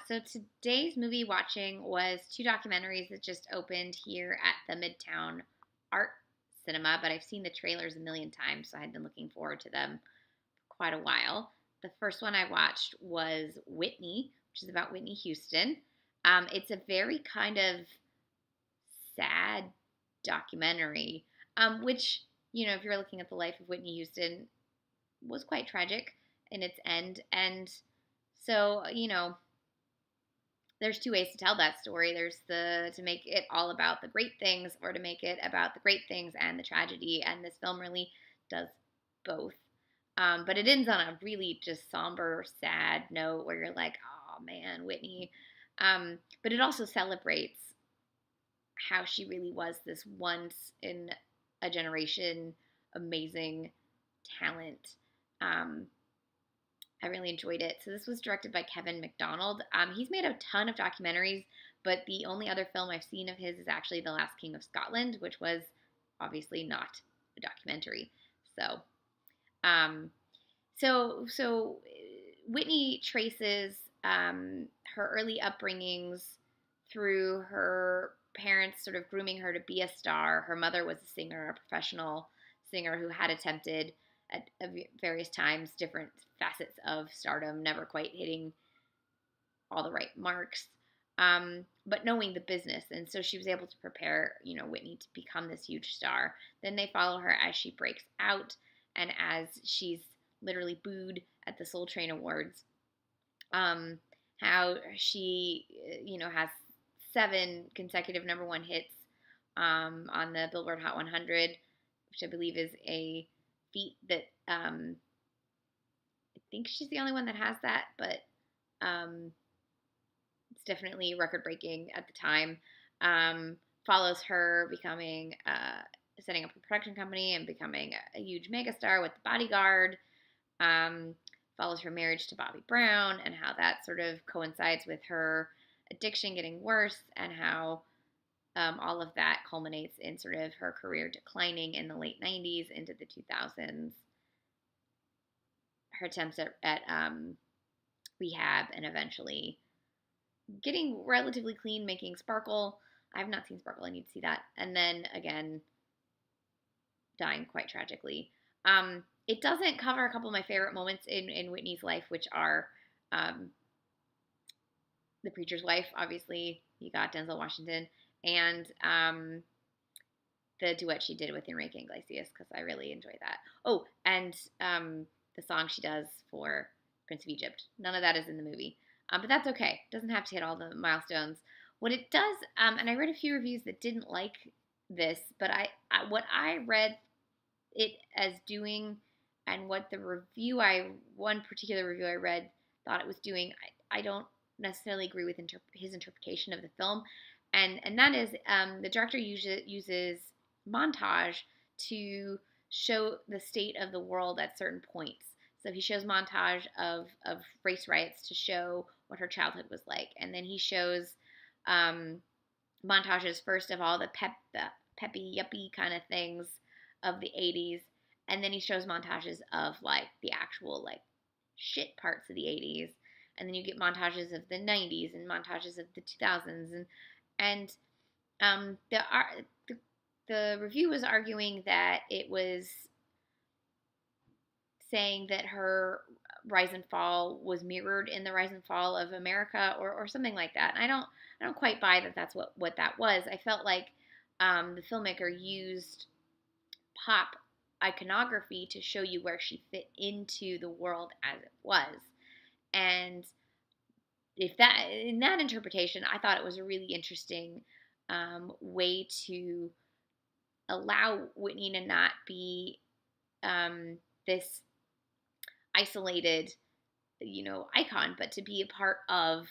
So today's movie watching was two documentaries that just opened here at the Midtown Art Cinema, but I've seen the trailers a million times, so I had been looking forward to them for quite a while. The first one I watched was Whitney, which is about Whitney Houston. It's a very kind of sad documentary, which, if you're looking at the life of Whitney Houston, was quite tragic in its end. And so, there's two ways to tell that story. There's the to make it all about the great things or to make it about the great things and the tragedy. And this film really does both. But it ends on a really just somber, sad note where you're like, oh man, Whitney. But it also celebrates how she really was this once in a generation amazing talent. Um, I really enjoyed it. So this was directed by Kevin Macdonald. He's made a ton of documentaries, but the only other film I've seen of his is actually The Last King of Scotland, which was obviously not a documentary. So, um, so Whitney traces her early upbringings through her parents sort of grooming her to be a star. Her mother was a singer, a professional singer who had attempted at various times different facets of stardom, never quite hitting all the right marks, but knowing the business. And so she was able to prepare, Whitney to become this huge star. Then they follow her as she breaks out and as she's literally booed at the Soul Train Awards. How she, has 7 consecutive number one hits on the Billboard Hot 100, which I believe is a feat that I think she's the only one that has that, but it's definitely record breaking at the time. Follows her becoming setting up a production company and becoming a huge megastar with The Bodyguard. Follows her marriage to Bobby Brown and how that sort of coincides with her addiction getting worse and how all of that culminates in sort of her career declining in the late 90s into the 2000s. Her attempts at rehab and eventually getting relatively clean, making Sparkle. I have not seen Sparkle. I need to see that. And then again, dying quite tragically. It doesn't cover a couple of my favorite moments in Whitney's life, which are The Preacher's Wife, obviously. You got Denzel Washington. And the duet she did with Enrique Iglesias, because I really enjoy that. Oh, and the song she does for Prince of Egypt. None of that is in the movie. But that's okay. It doesn't have to hit all the milestones. What it does, and I read a few reviews that didn't like this, but what I read it as doing and what one particular review I read thought it was doing, I don't necessarily agree with his interpretation of the film. And that is the director uses montage to show the state of the world at certain points. So he shows montage of race riots to show what her childhood was like. And then he shows montages, first of all, the peppy, yuppie kind of things of the 80s. And then he shows montages of, like, the actual, like, shit parts of the 80s. And then you get montages of the 90s and montages of the 2000s. And the review was arguing that it was saying that her rise and fall was mirrored in the rise and fall of America or something like that. And I don't quite buy that that's what that was. I felt like the filmmaker used pop iconography to show you where she fit into the world as it was. And in that interpretation, I thought it was a really interesting way to allow Whitney to not be this isolated, icon, but to be a part of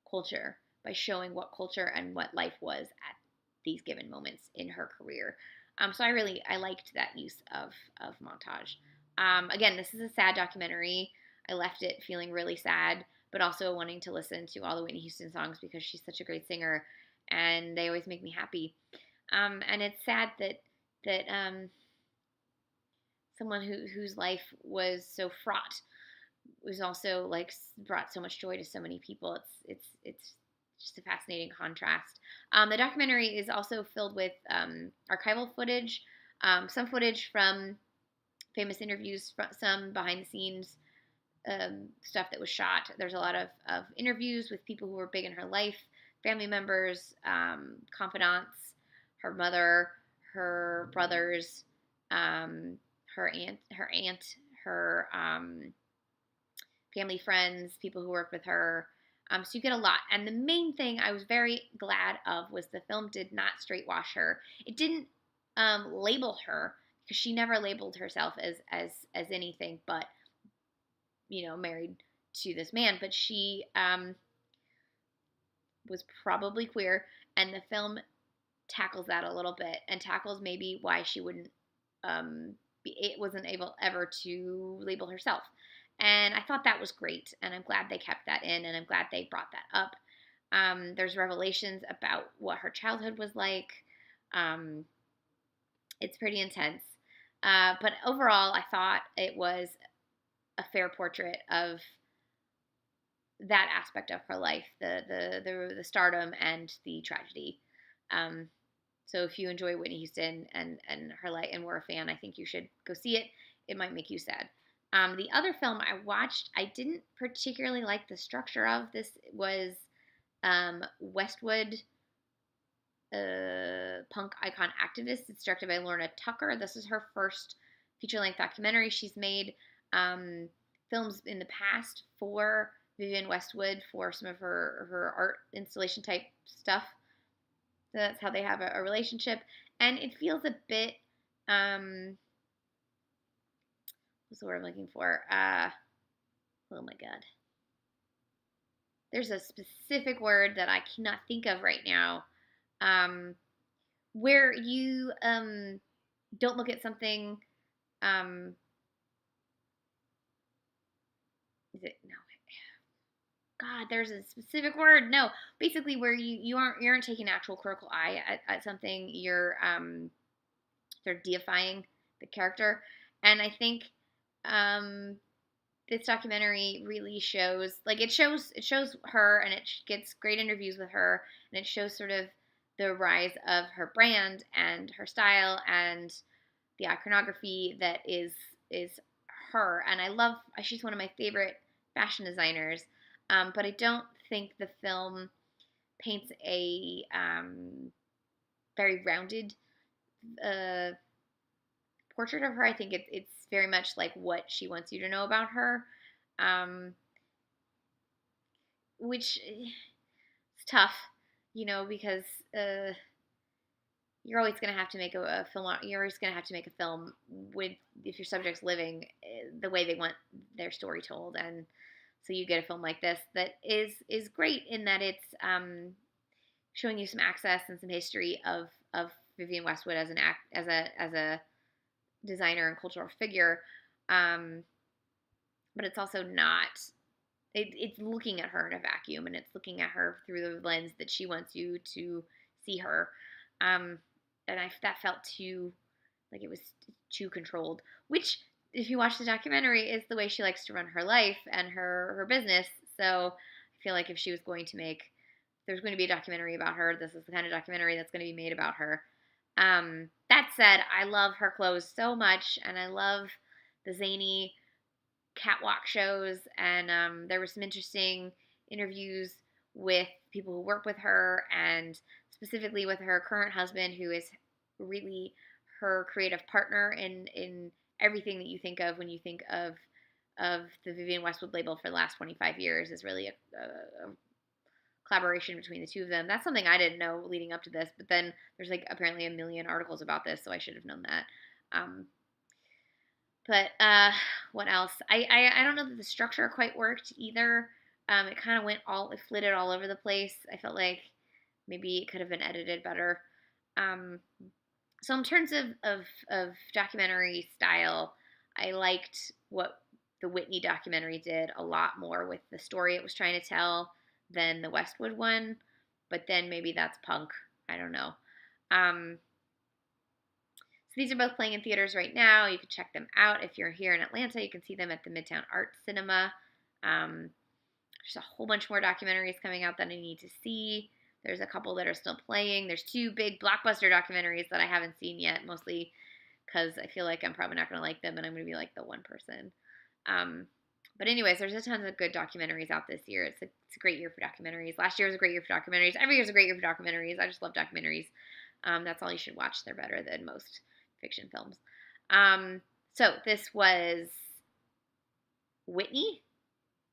culture by showing what culture and what life was at these given moments in her career. So I liked that use of montage. Again, this is a sad documentary. I left it feeling really sad, but also wanting to listen to all the Whitney Houston songs because she's such a great singer, and they always make me happy. And it's sad that someone whose life was so fraught was also like brought so much joy to so many people. It's just a fascinating contrast. The documentary is also filled with archival footage, some footage from famous interviews, some behind the scenes stuff that was shot. There's a lot of interviews with people who were big in her life, family members, confidants, her mother, her brothers, um, her aunt, her family friends, people who worked with her. So you get a lot. And the main thing I was very glad of was the film did not straight wash her. It didn't label her because she never labeled herself as anything but married to this man. But she was probably queer, and the film tackles that a little bit and tackles maybe why she wouldn't wasn't able ever to label herself. And I thought that was great, and I'm glad they kept that in, and I'm glad they brought that up. There's revelations about what her childhood was like. It's pretty intense. But overall, I thought it was a fair portrait of that aspect of her life, the stardom and the tragedy. So if you enjoy Whitney Houston and her life and were a fan, I think you should go see it. It might make you sad. The other film I watched, I didn't particularly like the structure of. This was Westwood, punk icon activist. It's directed by Lorna Tucker. This is her first feature-length documentary. She's made films in the past for Vivienne Westwood for some of her art installation type stuff. So that's how they have a relationship. And it feels a bit, what's the word I'm looking for? Oh my God. There's a specific word that I cannot think of right now, where you don't look at something. Is it no? God, there's a specific word. No, basically where you aren't taking an actual critical eye at something. You're sort of deifying the character, and I think this documentary really shows it shows her, and it gets great interviews with her, and it shows sort of the rise of her brand and her style and the iconography that is her. And she's one of my favorite fashion designers. But I don't think the film paints a very rounded portrait of her. I think it's very much like what she wants you to know about her, which is tough, because you're always going to have to make a film. You're always going to have to make a film if your subject's living the way they want their story told. And so you get a film like this that is great in that it's showing you some access and some history of Vivienne Westwood as a designer and cultural figure, but it's also not. It's looking at her in a vacuum, and it's looking at her through the lens that she wants you to see her, and that felt too like it was too controlled, which, if you watch the documentary, is the way she likes to run her life and her business. So I feel like if there's going to be a documentary about her, this is the kind of documentary that's going to be made about her. That said, I love her clothes so much, and I love the zany catwalk shows, and there were some interesting interviews with people who work with her, and specifically with her current husband, who is really her creative partner in everything that you think of when you think of the Vivienne Westwood label for the last 25 years is really a collaboration between the two of them. That's something I didn't know leading up to this, but then there's apparently a million articles about this, so I should have known that. But what else? I don't know that the structure quite worked either. It kind of it flitted all over the place. I felt like maybe it could have been edited better. So in terms of documentary style, I liked what the Whitney documentary did a lot more with the story it was trying to tell than the Westwood one. But then maybe that's punk. I don't know. So these are both playing in theaters right now. You can check them out. If you're here in Atlanta, you can see them at the Midtown Art Cinema. There's a whole bunch more documentaries coming out that I need to see. There's a couple that are still playing. There's 2 big blockbuster documentaries that I haven't seen yet, mostly because I feel like I'm probably not going to like them and I'm going to be like the one person. But anyways, there's a ton of good documentaries out this year. It's a great year for documentaries. Last year was a great year for documentaries. Every year is a great year for documentaries. I just love documentaries. That's all you should watch. They're better than most fiction films. So this was Whitney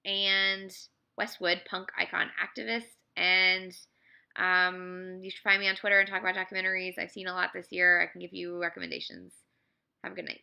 and Westwood, punk icon activist. And you should find me on Twitter and talk about documentaries. I've seen a lot this year. I can give you recommendations. Have a good night.